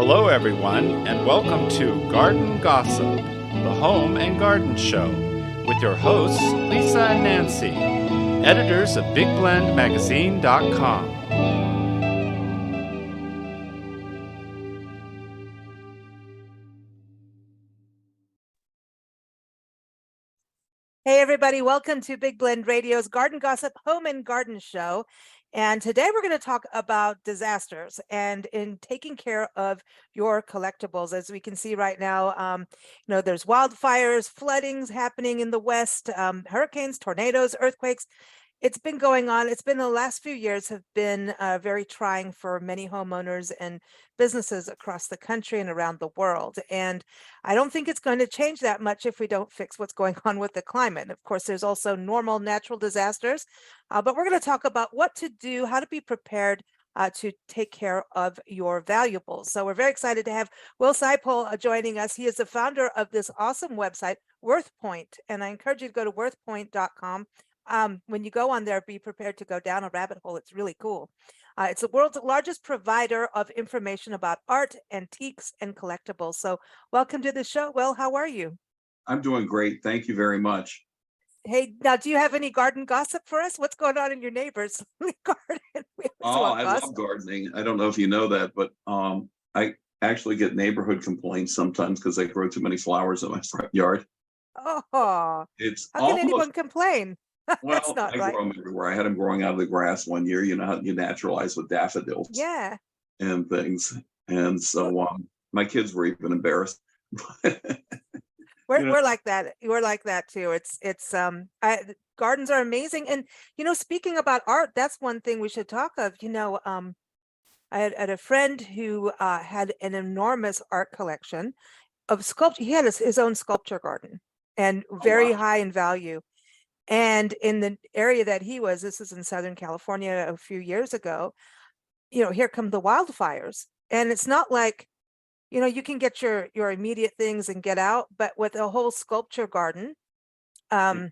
Hello, everyone, and welcome to Garden Gossip, the home and garden show, with your hosts, Lisa and Nancy, editors of BigBlendMagazine.com. Hey, everybody, welcome to Big Blend Radio's Garden Gossip Home and Garden Show. And today we're going to talk about disasters and in taking care of your collectibles. As we can see right now, there's wildfires, floodings happening in the West, hurricanes, tornadoes, earthquakes. It's been going on. It's been the last few years have been very trying for many homeowners and businesses across the country and around the world. And I don't think it's going to change that much if we don't fix what's going on with the climate. And of course, there's also normal natural disasters, but we're going to talk about what to do, how to be prepared to take care of your valuables. So we're very excited to have Will Seippel joining us. He is the founder of this awesome website, WorthPoint. And I encourage you to go to WorthPoint.com. When you go on there, be prepared to go down a rabbit hole. It's really cool. It's the world's largest provider of information about art, antiques, and collectibles. So welcome to the show. Will, how are you? I'm doing great. Thank you very much. Hey, now, do you have any garden gossip for us? What's going on in your neighbor's garden? I love gardening. I don't know if you know that, but I actually get neighborhood complaints sometimes because I grow too many flowers in my front yard. Oh, It's how can anyone complain? That's well, not I right. grow them everywhere. I had them growing out of the grass one year. You know how you naturalize with daffodils Yeah. and things. And so my kids were even embarrassed. We're like that. We're like that too. Gardens are amazing. And speaking about art, that's one thing we should talk of. I had a friend who had an enormous art collection of sculpture. He had his own sculpture garden and very high in value. And in the area that this is in Southern California a few years ago, here come the wildfires. And it's not like, you can get your immediate things and get out, but with a whole sculpture garden, a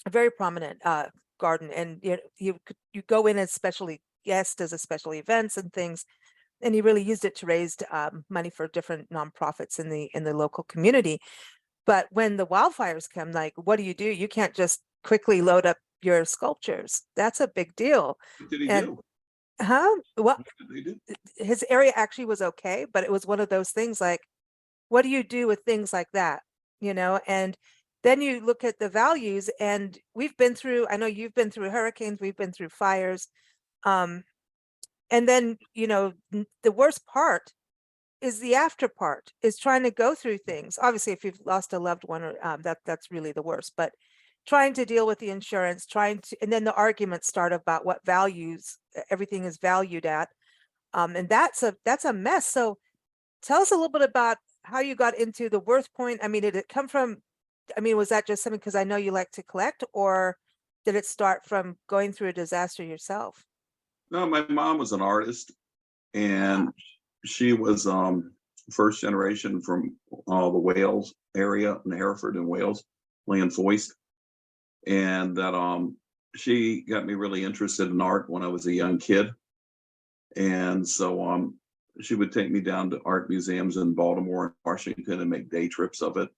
very prominent garden, and you go in as specially guest as a special events and things, and he really used it to raise money for different nonprofits in the local community. But when the wildfires come, like, what do? You can't just quickly load up your sculptures. That's a big deal. What did he do? Well, What did they do? his area actually was okay, but it was one of those things like, what do you do with things like that? And then you look at the values, and I know you've been through hurricanes, we've been through fires. And then, the worst part is the after part, is trying to go through things. Obviously, if you've lost a loved one, or that's really the worst, but trying to deal with the insurance, and then the arguments start about what values everything is valued at. And that's a mess. So tell us a little bit about how you got into the WorthPoint. I mean, did it come from, was that just something because I know you like to collect, or did it start from going through a disaster yourself? No, my mom was an artist, and she was first generation from the Wales area in Hereford in Wales, Llanfoist. And that she got me really interested in art when I was a young kid. And so she would take me down to art museums in Baltimore and Washington and make day trips of it.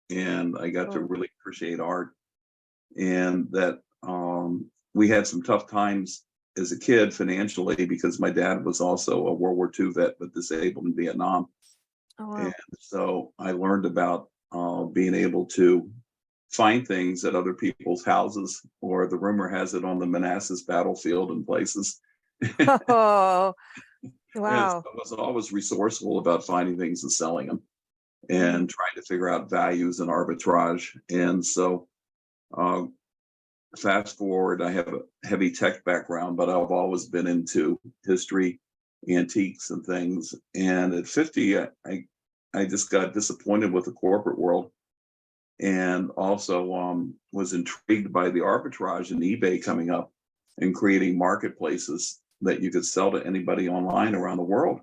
And I got to really appreciate art. And that we had some tough times as a kid financially because my dad was also a World War II vet but disabled in Vietnam. Oh, wow. And so I learned about being able to find things at other people's houses, or the rumor has it on the Manassas battlefield and places. Oh, wow. I was always resourceful about finding things and selling them and trying to figure out values and arbitrage. And so fast forward, I have a heavy tech background, but I've always been into history, antiques and things. And at 50, I just got disappointed with the corporate world, and also was intrigued by the arbitrage in eBay coming up and creating marketplaces that you could sell to anybody online around the world.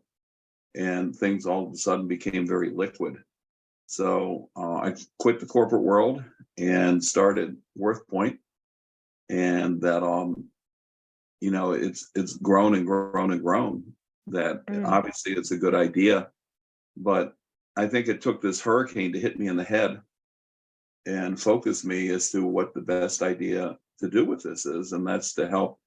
And things all of a sudden became very liquid. So I quit the corporate world and started WorthPoint. And that, it's grown and grown and grown. That obviously it's a good idea But I think it took this hurricane to hit me in the head and focus me as to what the best idea to do with this is, and that's to help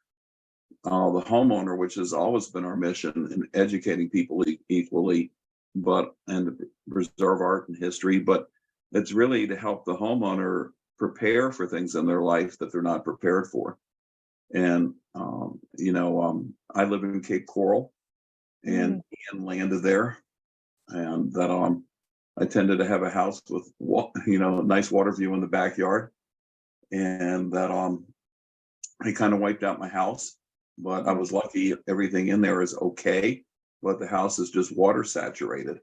the homeowner, which has always been our mission in educating people equally, but and to preserve art and history. But it's really to help the homeowner prepare for things in their life that they're not prepared for. And I live in Cape Coral, and Ian landed there, and that I tended to have a house with a nice water view in the backyard, and that he kind of wiped out my house, but I was lucky everything in there is okay, but the house is just water saturated.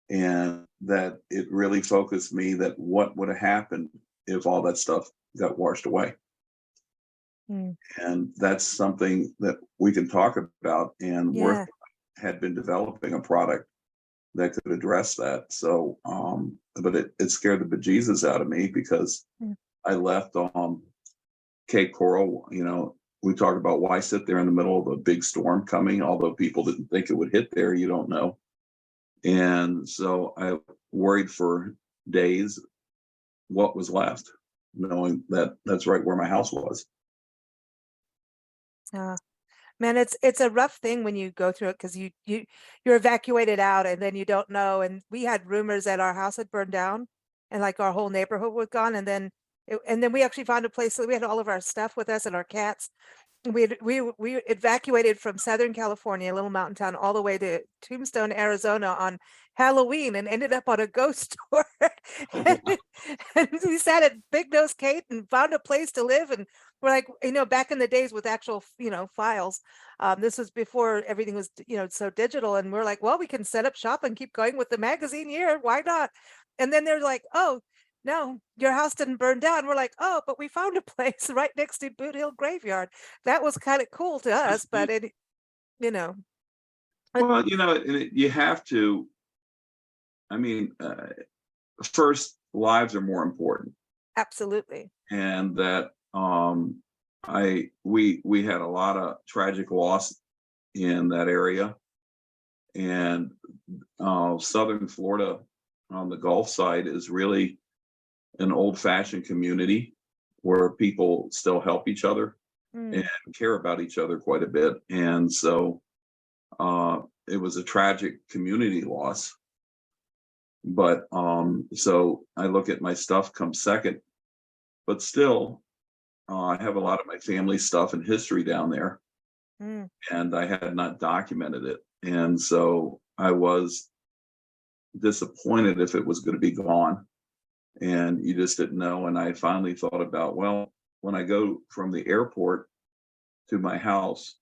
And that it really focused me that what would have happened if all that stuff got washed away. And that's something that we can talk about, and Yeah. had been developing a product that could address that. So, but it scared the bejesus out of me because I left Cape Coral. We talk about why sit there in the middle of a big storm coming, although people didn't think it would hit there. You don't know. And so I worried for days what was left, knowing that that's right where my house was. Man, it's a rough thing when you go through it because you're evacuated out and then you don't know. And we had rumors that our house had burned down and like our whole neighborhood was gone. And then we actually found a place that we had all of our stuff with us and our cats. We evacuated from Southern California, a little mountain town, all the way to Tombstone, Arizona on Halloween, and ended up on a ghost tour. and, and we sat at Big Nose Kate and found a place to live. And we're like, back in the days with actual, files. This was before everything was, so digital. And we're like, well, we can set up shop and keep going with the magazine here. Why not? And then they're like, oh, no, your house didn't burn down. We're like, oh, but we found a place right next to Boot Hill Graveyard. That was kind of cool to us, but you know, Well, you have to. I mean, first, lives are more important, absolutely. and that we had a lot of tragic loss in that area, and Southern Florida on the Gulf side is really an old-fashioned community where people still help each other and care about each other quite a bit. And so it was a tragic community loss. But so I look at my stuff come second, but still I have a lot of my family stuff and history down there, and I had not documented it. And so I was disappointed if it was going to be gone, and you just didn't know. And I finally thought about, well, when I go from the airport to my house,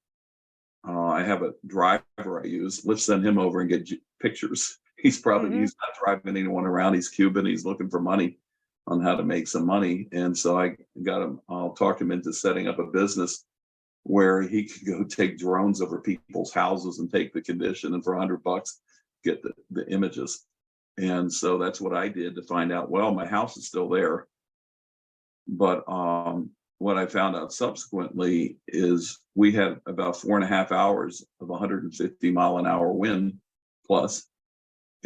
I have a driver I use. Let's send him over and get pictures. He's not driving anyone around. He's Cuban. He's looking for money on how to make some money. And so I got him, I'll talk him into setting up a business where he could go take drones over people's houses and take the condition, and for $100 get the images. And so that's what I did to find out, well, my house is still there. But what I found out subsequently is we had about 4.5 hours of 150-mile-an-hour wind plus.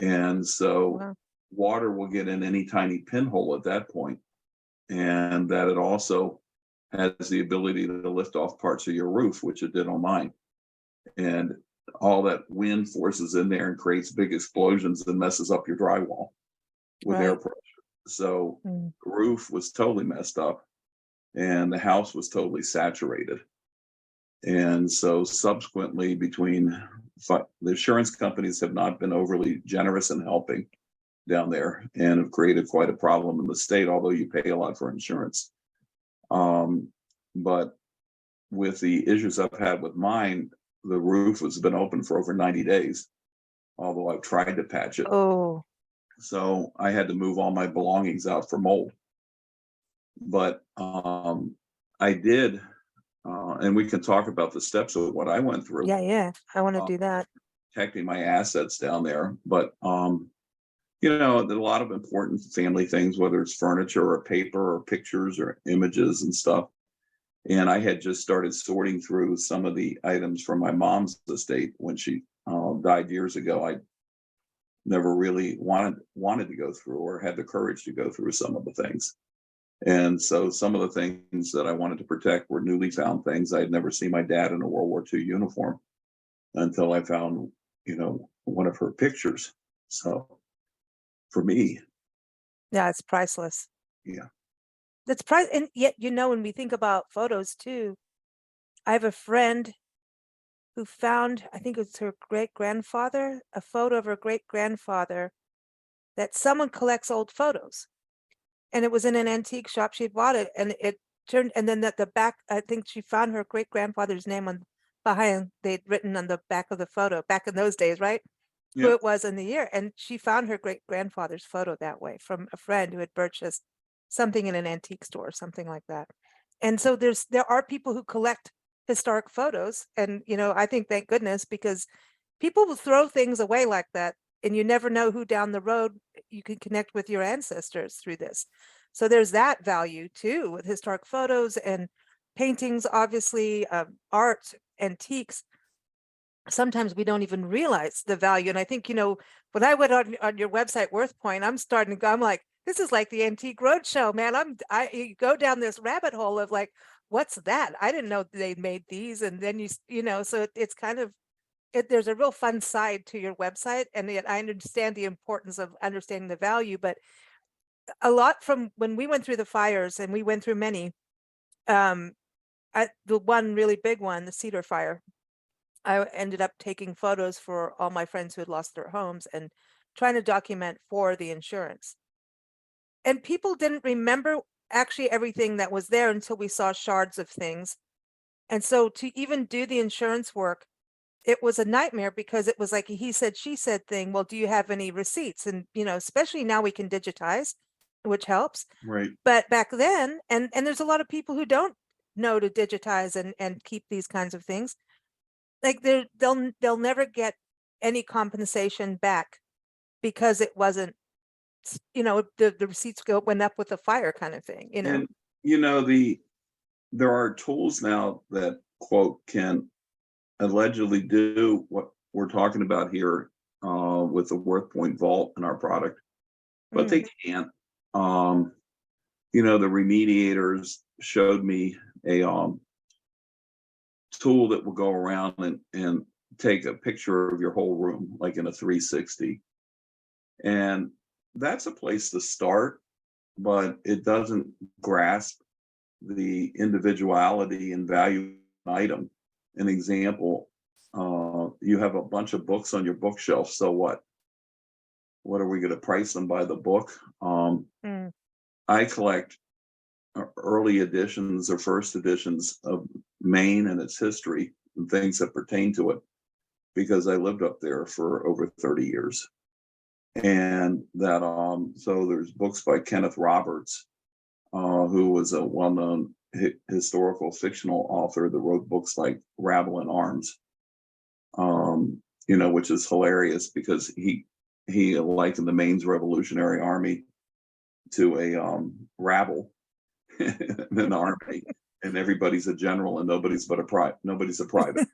And so water will get in any tiny pinhole at that point. And that it also has the ability to lift off parts of your roof, which it did on mine. And all that wind forces in there and creates big explosions and messes up your drywall with air pressure. So the roof was totally messed up and the house was totally saturated. And so subsequently, between the insurance companies have not been overly generous in helping down there and have created quite a problem in the state, although you pay a lot for insurance. But with the issues I've had with mine, the roof has been open for over 90 days, although I've tried to patch it. Oh. So I had to move all my belongings out for mold. But I did, and we can talk about the steps of what I went through. Yeah. I want to do that. Protecting my assets down there. But, there's a lot of important family things, whether it's furniture or paper or pictures or images and stuff. And I had just started sorting through some of the items from my mom's estate when she died years ago. never really wanted to go through or had the courage to go through some of the things. And so some of the things that I wanted to protect were newly found things. I had never seen my dad in a World War II uniform until I found, one of her pictures. So for me, Yeah, it's priceless. yeah, That's price, and yet, when we think about photos too, I have a friend who found, I think it's her great grandfather, a photo of her great grandfather that someone collects old photos. And it was in an antique shop. She bought it and it turned, and then at the back, I think she found her great grandfather's name on behind, they'd written on the back of the photo back in those days, right? Who yeah, it was in the year. And she found her great grandfather's photo that way from a friend who had purchased something in an antique store, something like that. And so there are people who collect historic photos. And, I think thank goodness, because people will throw things away like that. And you never know who down the road you can connect with your ancestors through this. So there's that value too with historic photos and paintings, obviously, art, antiques. Sometimes we don't even realize the value. And I think, when I went on your website, WorthPoint, I'm starting to go, I'm like, this is like the Antique Roadshow, man. You go down this rabbit hole of like, what's that? I didn't know they made these. And then so it's kind of, there's a real fun side to your website. And yet I understand the importance of understanding the value, but a lot from when we went through the fires, and we went through many, the one really big one, the Cedar Fire, I ended up taking photos for all my friends who had lost their homes and trying to document for the insurance. And people didn't remember actually everything that was there until we saw shards of things. And so to even do the insurance work, it was a nightmare because it was like a he said, she said thing. Well, do you have any receipts? And, especially now we can digitize, which helps. right. But back then, and there's a lot of people who don't know to digitize and keep these kinds of things. Like they'll never get any compensation back because it wasn't, the receipts went up with the fire kind of thing, And there are tools now that quote can allegedly do what we're talking about here with the WorthPoint Vault in our product, but they can't. The remediators showed me a tool that will go around and take a picture of your whole room, like in a 360. And that's a place to start, but it doesn't grasp the individuality and value of an item. An example, you have a bunch of books on your bookshelf. So what? What are we going to price them by the book? I collect early editions or first editions of Maine and its history and things that pertain to it because I lived up there for over 30 years. And that, so there's books by Kenneth Roberts, who was a well-known historical fictional author that wrote books like Rabble in Arms, which is hilarious because he likened the Maine's Revolutionary Army to a rabble an army, and everybody's a general and nobody's a private,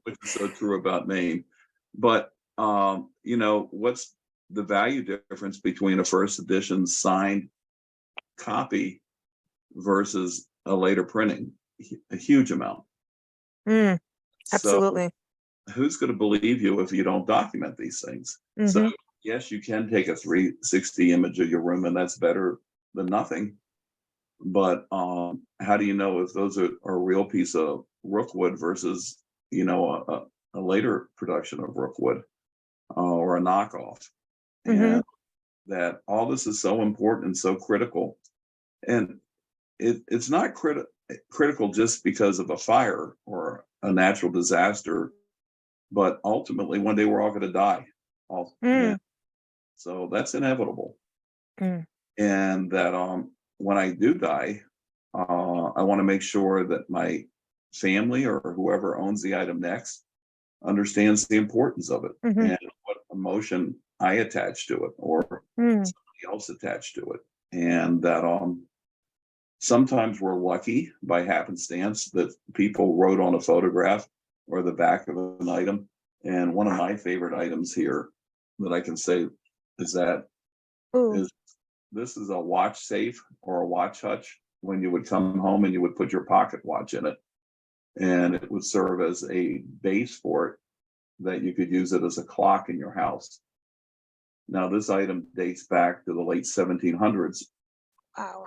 which is so true about Maine. But what's the value difference between a first edition signed copy versus a later printing? A huge amount. Absolutely. So who's going to believe you if you don't document these things? So yes, you can take a 360 image of your room, and that's better than nothing. But how do you know if those are a real piece of rookwood versus a later production of rookwood or a knockoff? And that all this is so important and so critical. And it's not critical just because of a fire or a natural disaster, but ultimately one day we're all going to die. So that's inevitable. And that when I do die, I want to make sure that my family or whoever owns the item next understands the importance of it and what emotion I attach to it or somebody else attached to it. And that sometimes we're lucky by happenstance that people wrote on a photograph or the back of an item. And one of my favorite items here that I can say is that Ooh. is this is a watch safe or a watch hutch when you would come home and you would put your pocket watch in it. And it would serve as a base for it that you could use it as a clock in your house. Now, this item dates back to the late 1700s, Wow.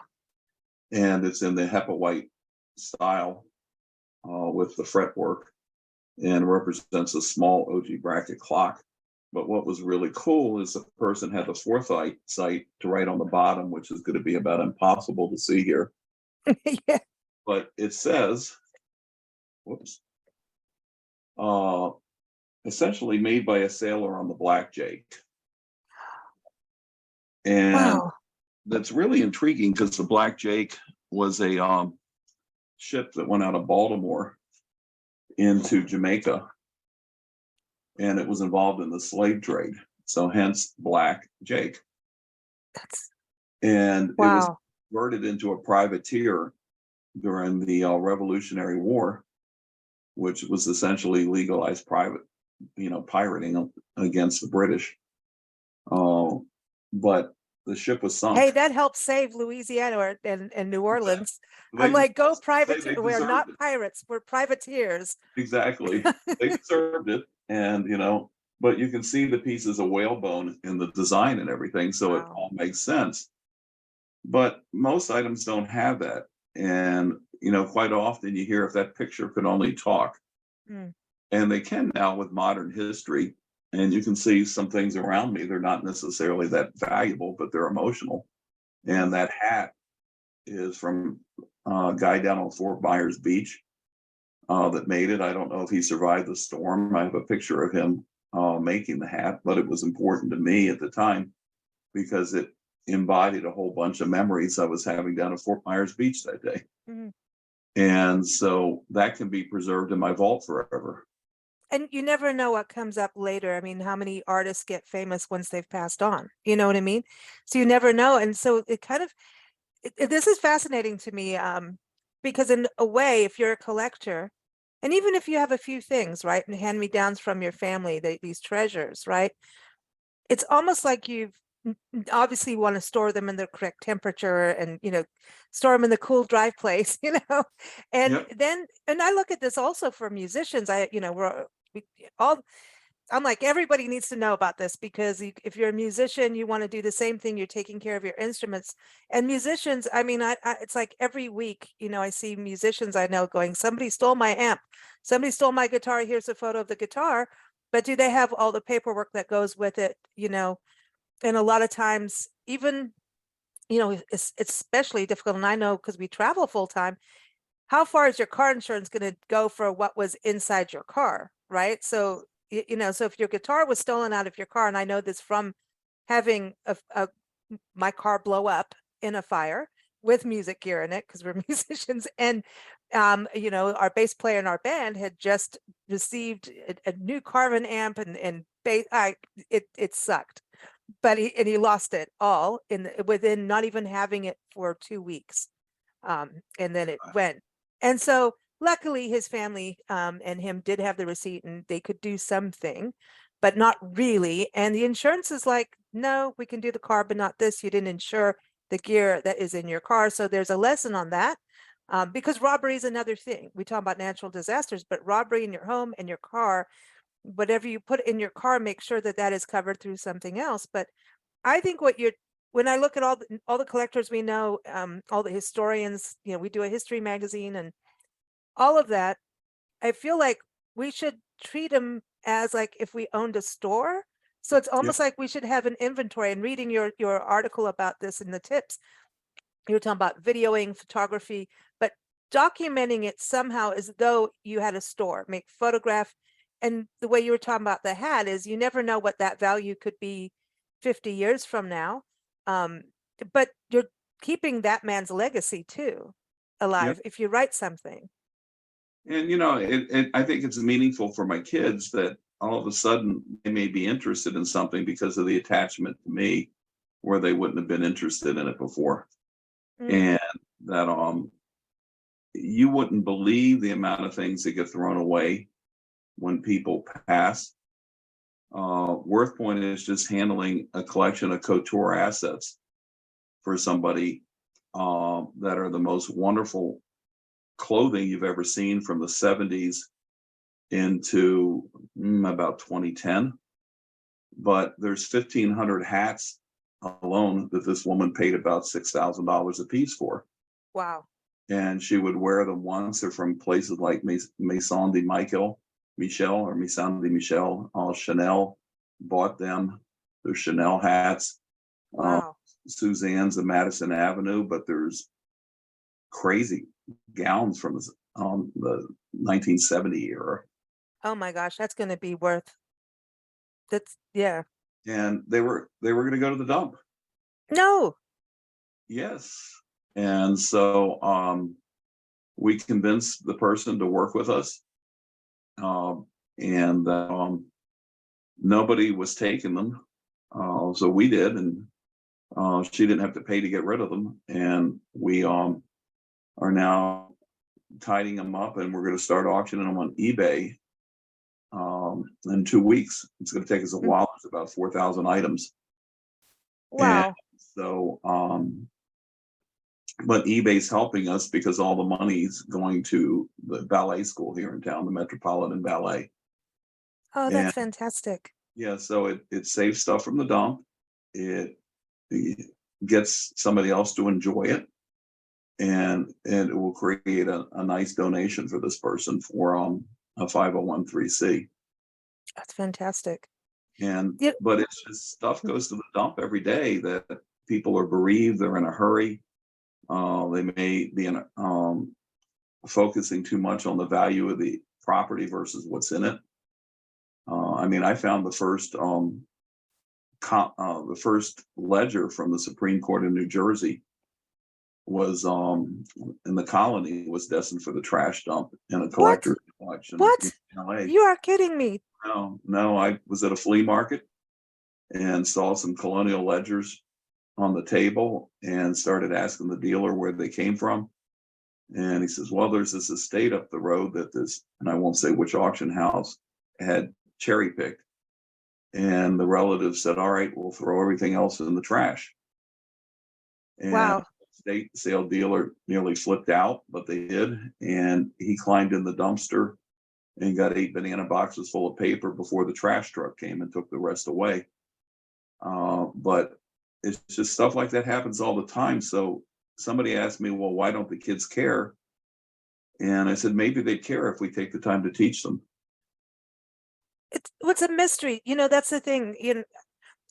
and it's in the Hepa white style with the fretwork and represents a small OG bracket clock. But what was really cool is the person had the foresight to write on the bottom, which is going to be about impossible to see here. Yeah. But it says, whoops, essentially made by a sailor on the Black Jake. And Wow. that's really intriguing because the Black Jake was a ship that went out of Baltimore into Jamaica, and it was involved in the slave trade. So hence Black Jake. That's And it was wow. converted into a privateer during the Revolutionary War, which was essentially legalized pirating against the British. But the ship was sunk. Hey, that helped save Louisiana and New Orleans. They, I'm like, go they privateer. We're not deserved it. pirates. We're privateers. Exactly. They deserved it. And, but you can see the pieces of whalebone in the design and everything. So it Wow. all makes sense. But most items don't have that. And, quite often you hear if that picture could only talk. Mm. And they can now with modern history. And you can see some things around me. They're not necessarily that valuable, but they're emotional. And that hat is from a guy down on Fort Myers Beach that made it. I don't know if he survived the storm. I have a picture of him making the hat, but it was important to me at the time because it embodied a whole bunch of memories I was having down at Fort Myers Beach that day. Mm-hmm. And so that can be preserved in my vault forever. And you never know what comes up later. I mean, how many artists get famous once they've passed on? You know what I mean? So you never know. And so it kind of, this is fascinating to me because in a way, if you're a collector, and even if you have a few things, right, and hand-me-downs from your family, these treasures, right, it's almost like you've obviously want to store them in the correct temperature and store them in the cool dry place, and Yep. then I look at this also for musicians. We all, I'm like, everybody needs to know about this because if you're a musician, you want to do the same thing. You're taking care of your instruments. And musicians, I mean, it's like every week, I see musicians I know going, somebody stole my amp, somebody stole my guitar. Here's a photo of the guitar. But do they have all the paperwork that goes with it? And a lot of times, even, it's especially difficult. And I know because we travel full time, how far is your car insurance going to go for what was inside your car? Right. So, so if your guitar was stolen out of your car, and I know this from having my car blow up in a fire with music gear in it, because we're musicians, and our bass player in our band had just received a new Carvin amp and bass. It sucked, but he lost it all within not even having it for 2 weeks, and then it went. And so luckily his family and him did have the receipt and they could do something, but not really. And the insurance is like, no, we can do the car, but not this. You didn't insure the gear that is in your car. So there's a lesson on that, because robbery is another thing. We talk about natural disasters, but robbery in your home and your car, whatever you put in your car, make sure that that is covered through something else. But I think when I look at all the collectors we know, all the historians, we do a history magazine and all of that, I feel like we should treat them as like if we owned a store. So it's almost like we should have an inventory. And reading your article about this in the tips, you were talking about videoing, photography, but documenting it somehow as though you had a store, make photograph. And the way you were talking about the hat is you never know what that value could be 50 years from now. But you're keeping that man's legacy too alive if you write something. And I think it's meaningful for my kids that all of a sudden they may be interested in something because of the attachment to me, where they wouldn't have been interested in it before. And that you wouldn't believe the amount of things that get thrown away when people pass. WorthPoint is just handling a collection of couture assets for somebody that are the most wonderful clothing you've ever seen from the 70s into about 2010. But there's 1,500 hats alone that this woman paid about $6,000 a piece for. Wow. And she would wear them once. They're from places like Maison de Michel, or Maison de Michel. Chanel bought them. They're Chanel hats. Wow. Suzanne's of Madison Avenue, but there's crazy gowns from the 1970 era. Oh my gosh, that's going to be worth. That's yeah. And they were going to go to the dump. No. Yes. And so we convinced the person to work with us. And nobody was taking them. So we did, and she didn't have to pay to get rid of them. And we are now tidying them up, and we're going to start auctioning them on eBay in 2 weeks. It's going to take us a while. It's about 4,000 items. Wow. And so, but eBay's helping us because all the money's going to the ballet school here in town, the Metropolitan Ballet. Oh, that's fantastic. Yeah, so it saves stuff from the dump. It gets somebody else to enjoy it, and it will create a nice donation for this person for a 501(c)(3). That's fantastic. And Yep. but it's just stuff goes to the dump every day that people are bereaved, they're in a hurry. They may be focusing too much on the value of the property versus what's in it. I mean, I found the first ledger from the Supreme Court in New Jersey was in the colony, was destined for the trash dump in a collector's collection. What? In LA. You are kidding me. No, I was at a flea market and saw some colonial ledgers on the table and started asking the dealer where they came from. And he says, well, there's this estate up the road that this, and I won't say which auction house, had cherry picked. And the relative said, all right, we'll throw everything else in the trash. And Wow. the estate sale dealer nearly flipped out, but they did. And he climbed in the dumpster and got 8 banana boxes full of paper before the trash truck came and took the rest away. But it's just stuff like that happens all the time. So somebody asked me, well, why don't the kids care? And I said, maybe they'd care if we take the time to teach them. What's a mystery? That's the thing.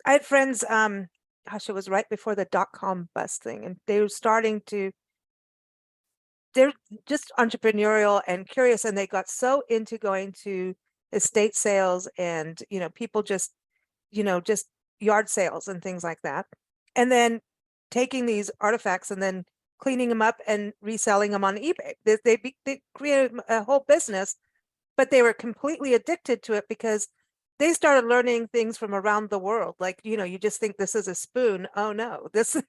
I had friends, gosh, it was right before the .com bust thing, and they were they're just entrepreneurial and curious, and they got so into going to estate sales and, people just yard sales and things like that. And then taking these artifacts and then cleaning them up and reselling them on eBay. They created a whole business, but they were completely addicted to it because they started learning things from around the world. Like, you just think this is a spoon. Oh no, this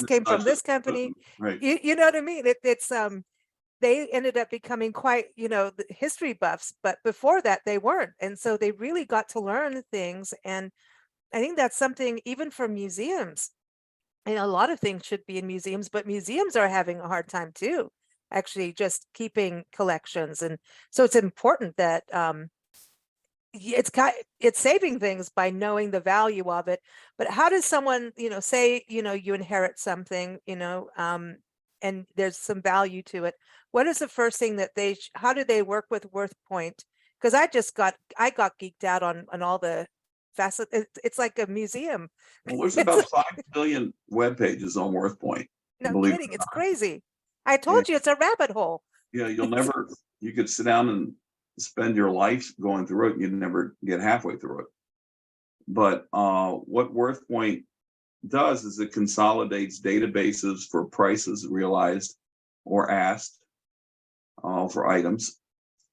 came from this company. Right. You know what I mean? They ended up becoming quite, the history buffs, but before that they weren't. And so they really got to learn things. And I think that's something even for museums. And a lot of things should be in museums, but museums are having a hard time too, actually just keeping collections. And so it's important that it's saving things by knowing the value of it. But how does someone, say, you inherit something, and there's some value to it. What is the first thing that how do they work with WorthPoint? Because I got geeked out on all the facets. It's like a museum. Well, there's about 5 billion web pages on WorthPoint. No kidding, it's crazy. I told you it's a rabbit hole. Yeah, you could sit down and spend your life going through it and you'd never get halfway through it. But what WorthPoint does is it consolidates databases for prices realized or asked for items.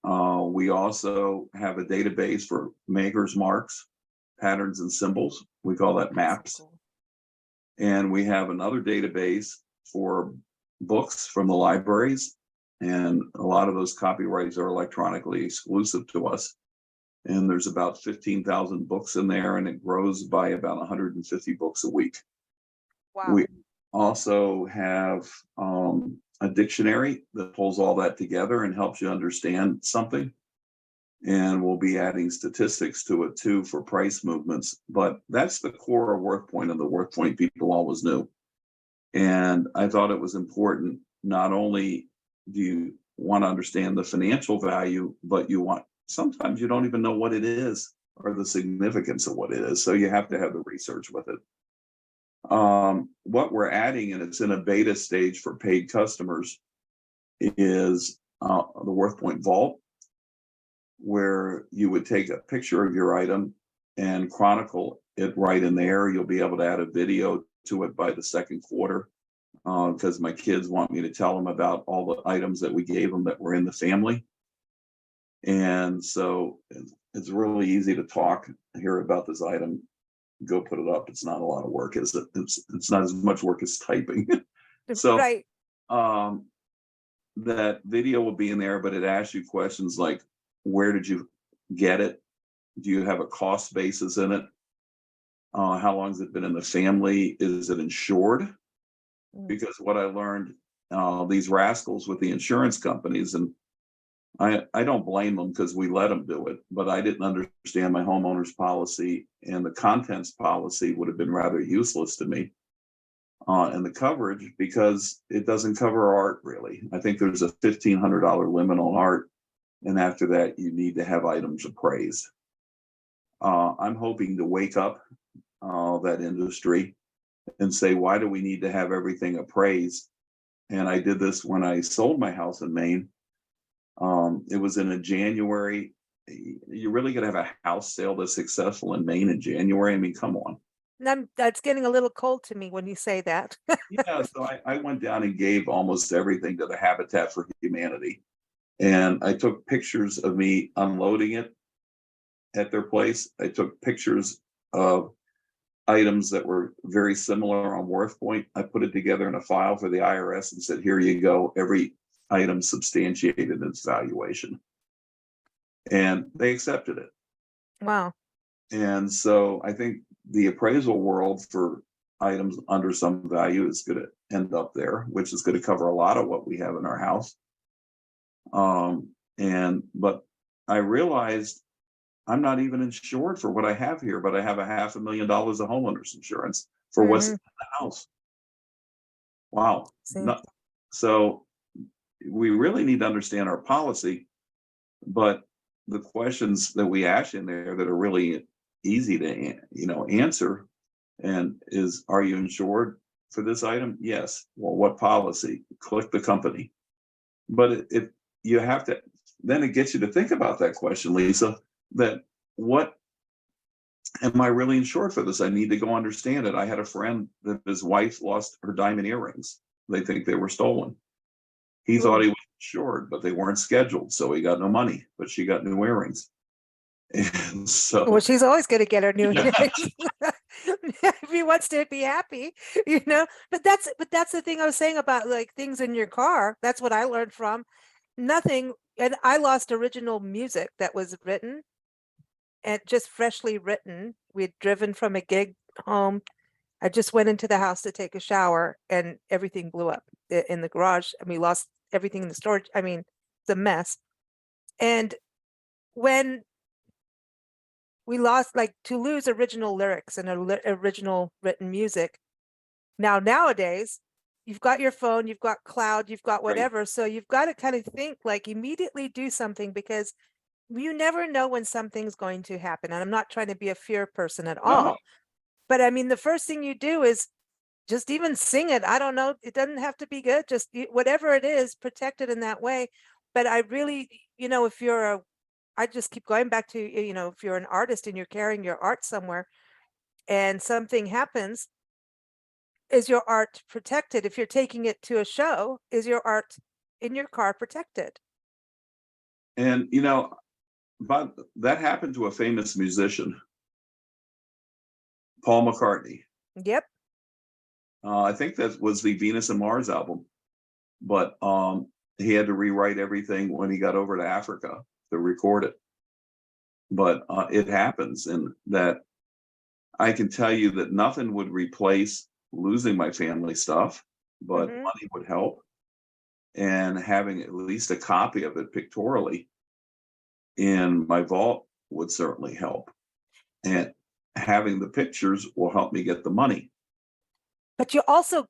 We also have a database for makers' marks, patterns, and symbols. We call that MAPS. And we have another database for books from the libraries. And a lot of those copyrights are electronically exclusive to us. and there's about 15,000 books in there, and it grows by about 150 books a week. Wow. We also have a dictionary that pulls all that together and helps you understand something. And we'll be adding statistics to it too for price movements. But that's the core of WorthPoint, and the WorthPoint people always knew. And I thought it was important. Not only do you want to understand the financial value, but sometimes you don't even know what it is or the significance of what it is. So you have to have the research with it. What we're adding, and it's in a beta stage for paid customers, is the WorthPoint Vault, where you would take a picture of your item and chronicle it right in there. You'll be able to add a video to it by the second quarter, because my kids want me to tell them about all the items that we gave them that were in the family. And so it's really easy to talk here about this item. Go put it up. It's not a lot of work, is it? It's not as much work as typing. So Right. that video will be in there, but it asks you questions like, where did you get it? Do you have a cost basis in it? How long has it been in the family? Is it insured? Because what I learned, these rascals with the insurance companies, and I don't blame them because we let them do it, but I didn't understand my homeowner's policy, and the contents policy would have been rather useless to me. And the coverage, because it doesn't cover art really. I think there's a $1,500 limit on art, and after that, you need to have items appraised. I'm hoping to wake up that industry and say, why do we need to have everything appraised? And I did this when I sold my house in Maine. It was in a January. You're really going to have a house sale that's successful in Maine in January? I mean, come on. That's getting a little cold to me when you say that. Yeah, so I went down and gave almost everything to the Habitat for Humanity. And I took pictures of me unloading it at their place. I took pictures of items that were very similar on WorthPoint. I put it together in a file for the IRS and said, here you go. Every item substantiated its valuation. And they accepted it. Wow. And so I think the appraisal world for items under some value is going to end up there, which is going to cover a lot of what we have in our house. But I realized I'm not even insured for what I have here, but I have $500,000 of homeowners insurance for what's in the house. Wow. So we really need to understand our policy, but the questions that we ask in there that are really easy to answer, and is, are you insured for this item? Yes. Well, what policy? Click the company. But if you have to, then it gets you to think about that question, Lisa, that what am I really insured for this? I need to go understand it. I had a friend that his wife lost her diamond earrings. They think they were stolen. He thought he was insured, but they weren't scheduled, so he got no money, but she got new earrings. And so, well, she's always going to get her new earrings if he wants to be happy, but that's the thing I was saying about like things in your car. That's what I learned from nothing. And I lost original music that was written and just freshly written. We'd driven from a gig home. I just went into the house to take a shower and everything blew up in the garage. And we lost everything in the storage. I mean, it's a mess. And when we lost, like, to lose original lyrics and original written music. Nowadays, you've got your phone, you've got cloud, you've got whatever. Right. So you've got to kind of think, like, immediately do something, because you never know when something's going to happen. And I'm not trying to be a fear person at all. But I mean, the first thing you do is just even sing it. I don't know. It doesn't have to be good. Just whatever it is, protect it in that way. But I really, if I just keep going back to, if you're an artist and you're carrying your art somewhere and something happens, is your art protected? If you're taking it to a show, is your art in your car protected? And, but that happened to a famous musician, Paul McCartney. Yep. I think that was the Venus and Mars album, but he had to rewrite everything when he got over to Africa to record it. but it happens, and that I can tell you that nothing would replace losing my family stuff, but Mhm. money would help. And having at least a copy of it pictorially in my vault would certainly help. And having the pictures will help me get the money. But you're also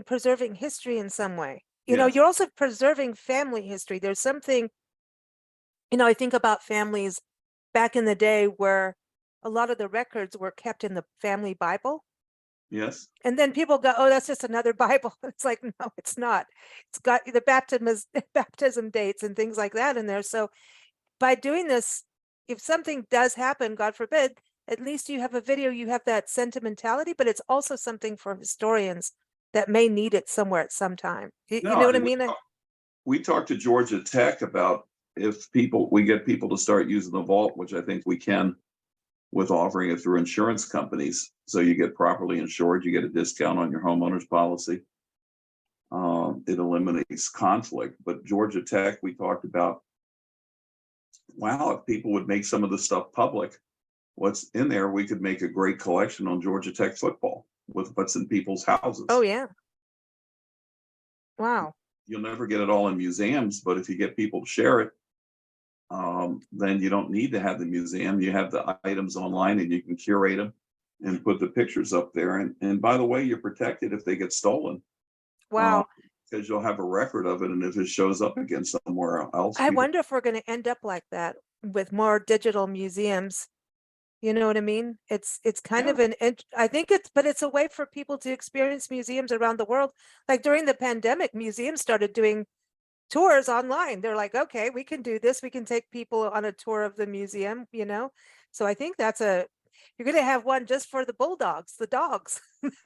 preserving history in some way. Yes. You're also preserving family history. There's something, I think about families back in the day where a lot of the records were kept in the family Bible. Yes. And then people go, oh, that's just another Bible. It's like, no, it's not. It's got the baptism dates and things like that in there. So by doing this, if something does happen, God forbid, at least you have a video, you have that sentimentality, but it's also something for historians that may need it somewhere at some time. You No, know what I and mean? we talked to Georgia Tech about if we get people to start using the vault, which I think we can with offering it through insurance companies. So you get properly insured, you get a discount on your homeowner's policy. It eliminates conflict. But Georgia Tech, we talked about, wow, if people would make some of the stuff public, what's in there, we could make a great collection on Georgia Tech football with what's in people's houses. Oh, yeah. Wow. You'll never get it all in museums, but if you get people to share it, then you don't need to have the museum. You have the items online and you can curate them and put the pictures up there. And by the way, you're protected if they get stolen. Wow. Because you'll have a record of it. And if it shows up again somewhere else, I wonder if we're going to end up like that with more digital museums. You know what I mean? It's kind of I think but it's a way for people to experience museums around the world. Like during the pandemic, museums started doing tours online. They're like, okay, we can do this. We can take people on a tour of the museum, So I think you're going to have one just for the bulldogs, the dogs.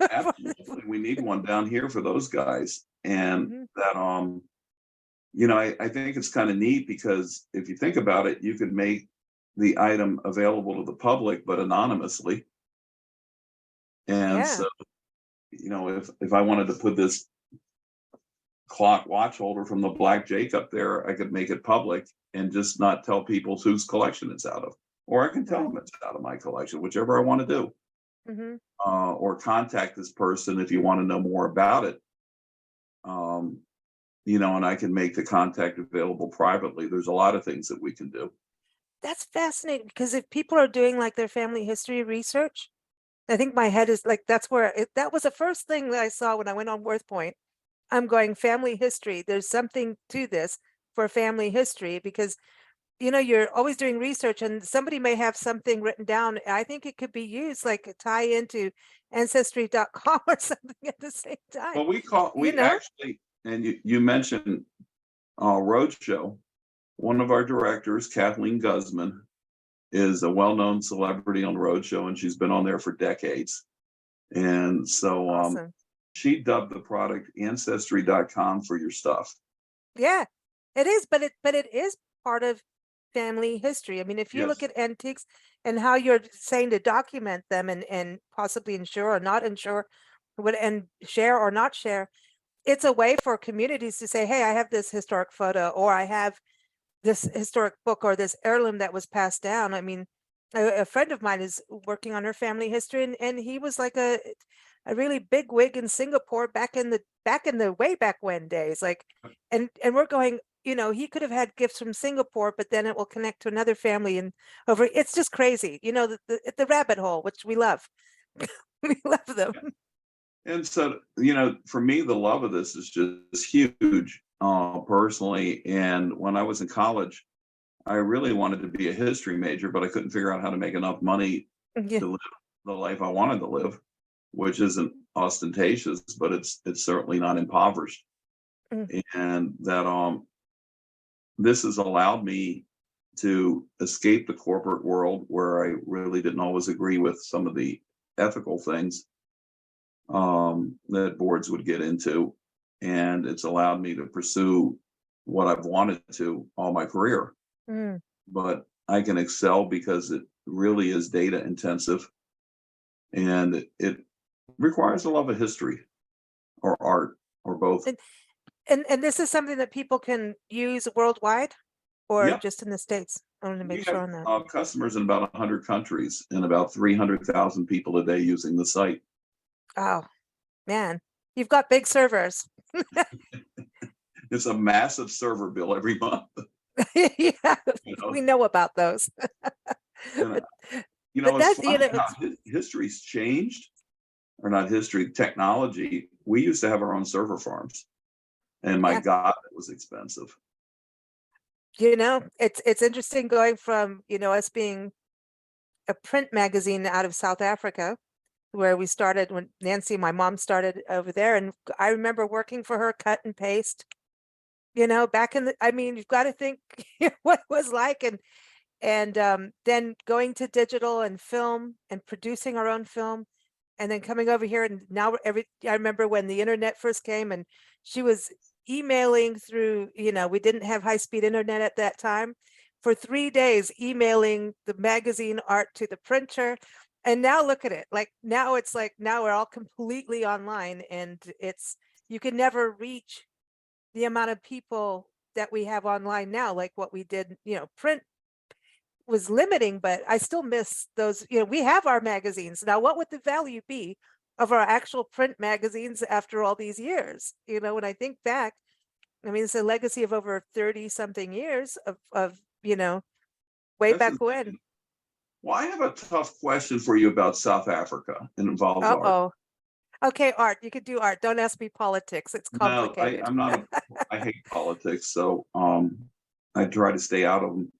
absolutely, we need one down here for those guys. And Mhm. that, I think it's kind of neat because if you think about it, you could make the item available to the public, but anonymously. And Yeah. so, if I wanted to put this clock watch holder from the Black Jake up there, I could make it public and just not tell people whose collection it's out of. Or I can tell them it's out of my collection, whichever I want to do. Mm-hmm. Or contact this person if you want to know more about it. And I can make the contact available privately. There's a lot of things that we can do. That's fascinating because if people are doing like their family history research, I think my head is like, that was the first thing that I saw when I went on WorthPoint. I'm going family history. There's something to this for family history because, you're always doing research and somebody may have something written down. I think it could be used like a tie into ancestry.com or something at the same time. Well, we actually, and you mentioned Roadshow. One of our directors, Kathleen Guzman, is a well-known celebrity on Roadshow, and she's been on there for decades. And so Awesome. she dubbed the product ancestry.com for your stuff. Yeah, it is, but it is part of family history. I mean, if you look Yes. at antiques and how you're saying to document them and possibly insure or not insure, and share or not share, it's a way for communities to say, hey, I have this historic photo, or I have this historic book, or this heirloom that was passed down. I mean, a friend of mine is working on her family history, and he was like a really big wig in Singapore back in the way back when days. Like, and we're going, he could have had gifts from Singapore, but then it will connect to another family and over. It's just crazy, the rabbit hole, which we love. We love them. And so, for me, the love of this is just huge, personally. And when I was in college, I really wanted to be a history major, but I couldn't figure out how to make enough money Yeah. to live the life I wanted to live, which isn't ostentatious, but it's certainly not impoverished. Mm. And that this has allowed me to escape the corporate world where I really didn't always agree with some of the ethical things that boards would get into. And it's allowed me to pursue what I've wanted to all my career. Mm. But I can excel because it really is data intensive and it requires a love of history or art or both. And this is something that people can use worldwide or Yep. just in the States? I wanted to We make sure have on that. customers in about 100 countries and about 300,000 people a day using the site. Oh, man, you've got big servers. It's a massive server bill every month. Yeah, You know, we know about those. and, But it's that's, funny how it's, history's changed, or not history, technology. We used to have our own server farms, and my yeah, God, it was expensive. it's interesting going from, us being a print magazine out of South Africa, where we started when Nancy, my mom, started over there. And I remember working for her, cut and paste, back in you've got to think what it was like. And then going to digital and film and producing our own film, and then coming over here. And now I remember when the internet first came, and she was emailing through, we didn't have high-speed internet at that time, for 3 days, emailing the magazine art to the printer. And now look at it. Now we're all completely online, and you can never reach the amount of people that we have online now, like what we did. Print was limiting, but I still miss those. We have our magazines now. What would the value be of our actual print magazines after all these years? When I think back, it's a legacy of over 30 something years of way That's back when. Well, I have a tough question for you about South Africa. It involves art. Uh-oh. Okay, art. You could do art. Don't ask me politics. It's No, complicated. I'm not. I hate politics, so I try to stay out of them.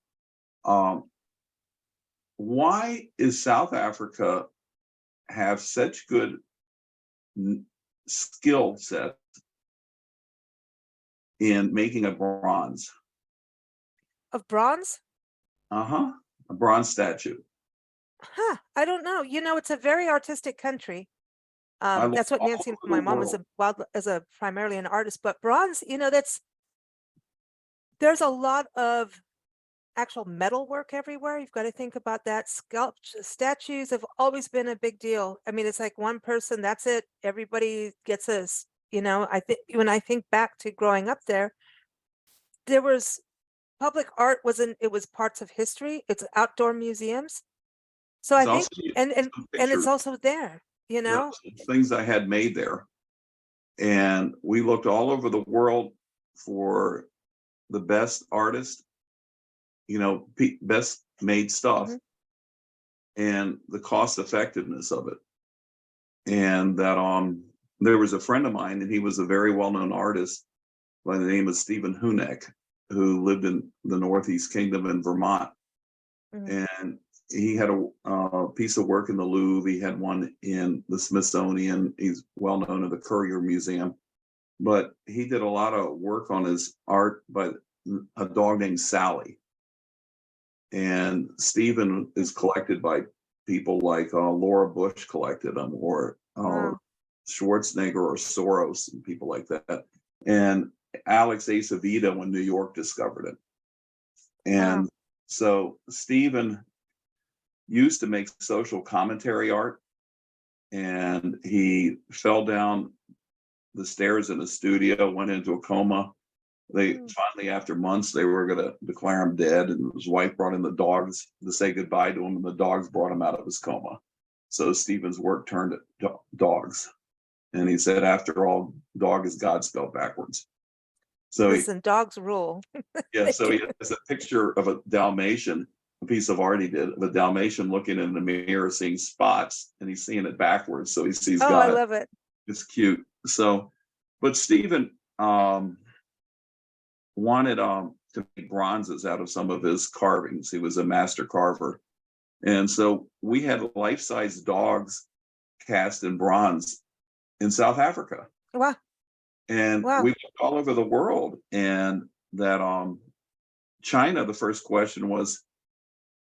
Why is South Africa have such good skill set in making a bronze? Of bronze? A bronze statue. Huh. I don't know. It's a very artistic country. I look That's what all Nancy, over my the mom, world. is a primarily an artist, but bronze, there's a lot of actual metal work everywhere. You've got to think about that. Statues have always been a big deal. It's like one person, that's it. Everybody gets this. I think when I think back to growing up there was public art. It was parts of history. It's outdoor museums. So I It's think, also and some it's pictures. also there, There are some things I had made there, and we looked all over the world for the best artist, best made stuff, and the cost effectiveness of it. And that there was a friend of mine, and he was a very well-known artist by the name of Stephen Huneck, who lived in the Northeast Kingdom in Vermont. And he had a piece of work in the Louvre. He had one in the Smithsonian. He's well known in the Courier Museum. But he did a lot of work on his art by a dog named Sally. And Stephen is collected by people like Laura Bush collected them, or Schwarzenegger or Soros, and people like that. And Alex Acevedo in New York discovered it. And so Stephen used to make social commentary art, and he fell down the stairs in the studio, went into a coma. They finally, after months, they were going to declare him dead, and his wife brought in the dogs to say goodbye to him, and the dogs brought him out of his coma. So Stephen's work turned to dogs, and he said, after all, dog is God spelled backwards. So listen, dogs rule. Yeah, so he has a picture of a Dalmatian, a piece of art he did of a Dalmatian looking in the mirror, seeing spots, and he's seeing it backwards. So he sees God. I love it. It's cute. So, but Stephen wanted to make bronzes out of some of his carvings. He was a master carver. And so we had life-size dogs cast in bronze in South Africa. Wow. And we went all over the world. And that China, the first question was,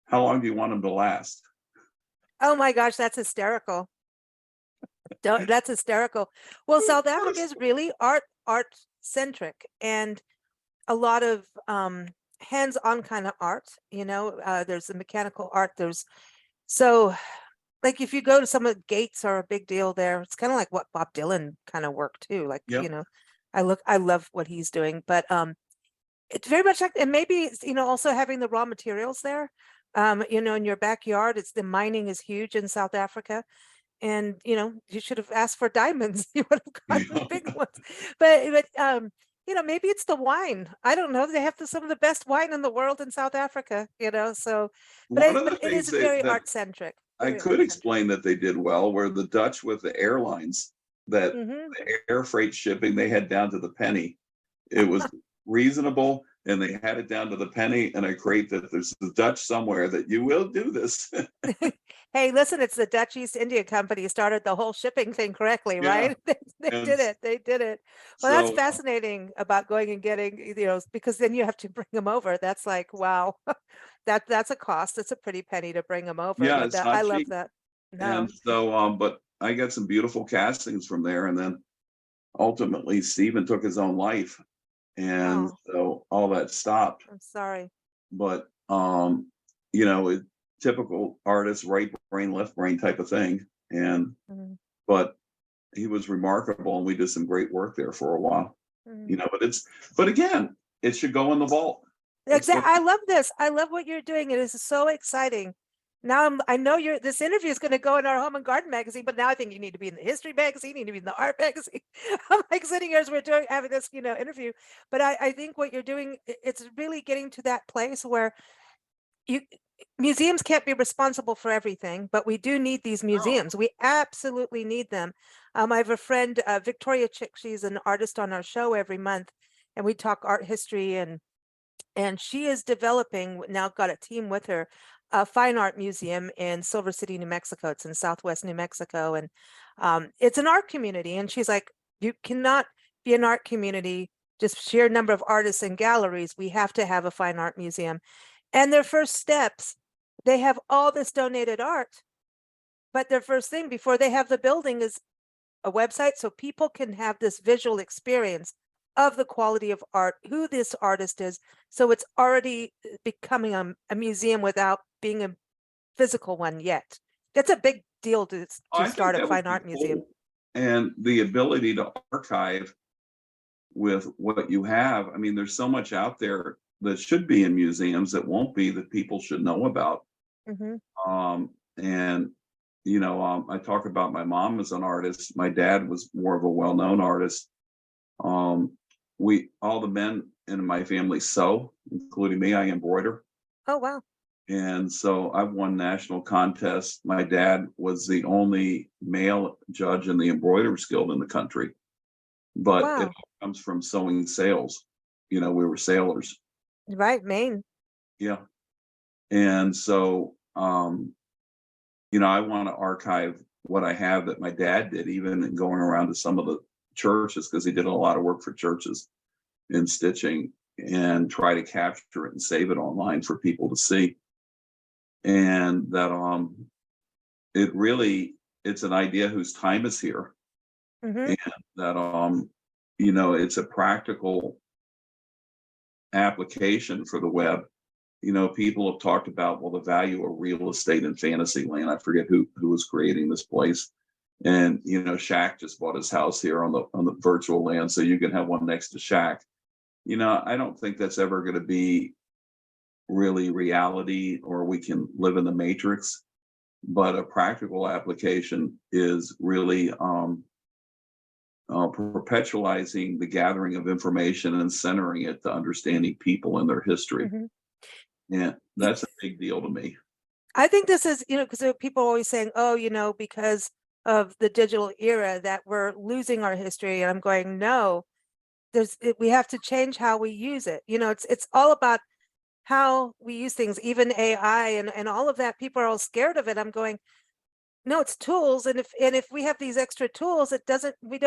how long do you want them to last? Oh my gosh, that's hysterical. That's hysterical. Well, South Africa is really art centric, and a lot of hands-on kind of art. There's the mechanical art. So like if you go to some of the gates are a big deal there. It's kind of like what Bob Dylan kind of work too. Like, I love what he's doing. But It's very much like, and maybe, also having the raw materials there, in your backyard. It's the mining is huge in South Africa. And, you should have asked for diamonds. You would have gotten big ones. But maybe it's the wine. I don't know. They have some of the best wine in the world in South Africa, so, One of but the it is things very that art centric. I could explain that they did well were the Dutch with the airlines, that Hmm. the air freight shipping they had down to the penny. It was reasonable and they had it down to the penny. And I create that there's the Dutch somewhere that you will do this. Hey, listen, it's the Dutch East India Company started the whole shipping thing correctly, Yeah. right? They And did it. They did it. Well, that's so, fascinating about going and getting, because then you have to bring them over. That's like, wow, that's a cost. It's a pretty penny to bring them over, yeah, but it's I not love cheap. that. And No. so, but I got some beautiful castings from there. And then ultimately, Stephen took his own life. And Oh, so all that stopped. I'm sorry. But it, typical artist, right brain, left brain type of thing. And Mm, but he was remarkable, and we did some great work there for a while. mm. But again, it should go in the vault. That's what. Exactly. I love this. I love what you're doing. It is so exciting. Now I know this interview is going to go in our home and garden magazine, but now I think you need to be in the history magazine, you need to be in the art magazine. I'm like sitting here as we're having this, interview. But I think what you're doing, it's really getting to that place where you museums can't be responsible for everything, but we do need these No. museums. We absolutely need them. I have a friend, Victoria Chick. She's an artist on our show every month, and we talk art history, and she is developing, now got a team with her, a fine art museum in Silver City, New Mexico. It's in Southwest New Mexico, and it's an art community. And she's like, you cannot be an art community just sheer number of artists and galleries. We have to have a fine art museum. And their first steps, they have all this donated art, but their first thing before they have the building is a website so people can have this visual experience of the quality of art, who this artist is. So it's already becoming a museum without being a physical one yet. That's a big deal to I think start a that would fine be art museum. cool. And the ability to archive with what you have. I mean, there's so much out there that should be in museums that won't be, that people should know about. Hmm. And I talk about my mom as an artist. My dad was more of a well-known artist. We all the men in my family sew, including me. I embroider. Oh, wow. And so I've won national contests. My dad was the only male judge in the Embroiderers Guild in the country, but it Wow. all comes from sewing sails. We were sailors. Right, Maine. Yeah. And so, I want to archive what I have that my dad did, even in going around to some of the churches, because he did a lot of work for churches in stitching, and try to capture it and save it online for people to see. And that it's an idea whose time is here. Hmm. And that it's a practical application for the web. People have talked about, well, the value of real estate in fantasy land. I forget who was creating this place. And Shaq just bought his house here on the virtual land, so you can have one next to Shaq. I don't think that's ever going to be really reality, or we can live in the matrix. But a practical application is really perpetualizing the gathering of information and centering it to understanding people and their history. Hmm. And that's a big deal to me. I think this is, because people are always saying, oh, because of the digital era that we're losing our history. And I'm going, no, we have to change how we use it. It's all about how we use things, even AI and all of that. People are all scared of it. I'm going, no, it's tools. And if we have these extra tools, we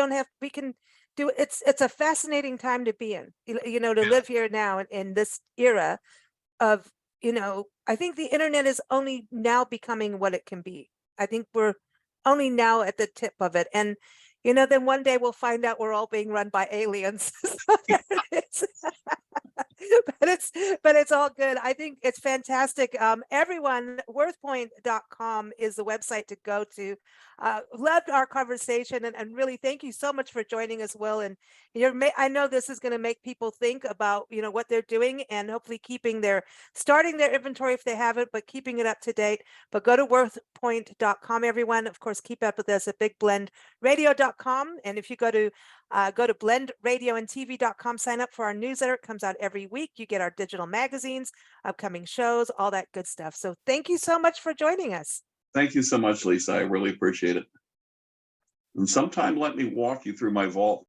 can do it. It's a fascinating time to be in, to live here now in this era of, I think the internet is only now becoming what it can be. I think we're only now at the tip of it. And, then one day we'll find out we're all being run by aliens. So there it is. but it's all good. I think it's fantastic. Everyone, WorthPoint.com is the website to go to. Loved our conversation, and really thank you so much for joining us, Will. And I know this is going to make people think about what they're doing, and hopefully starting their inventory if they haven't, but keeping it up to date. But go to WorthPoint.com, everyone. Of course, keep up with us at BigBlendRadio.com, and if you go to BlendRadioandTV.com, sign up for our newsletter. It comes out every week. You get our digital magazines, upcoming shows, all that good stuff. So thank you so much for joining us. Thank you so much, Lisa. I really appreciate it. And sometime let me walk you through my vault.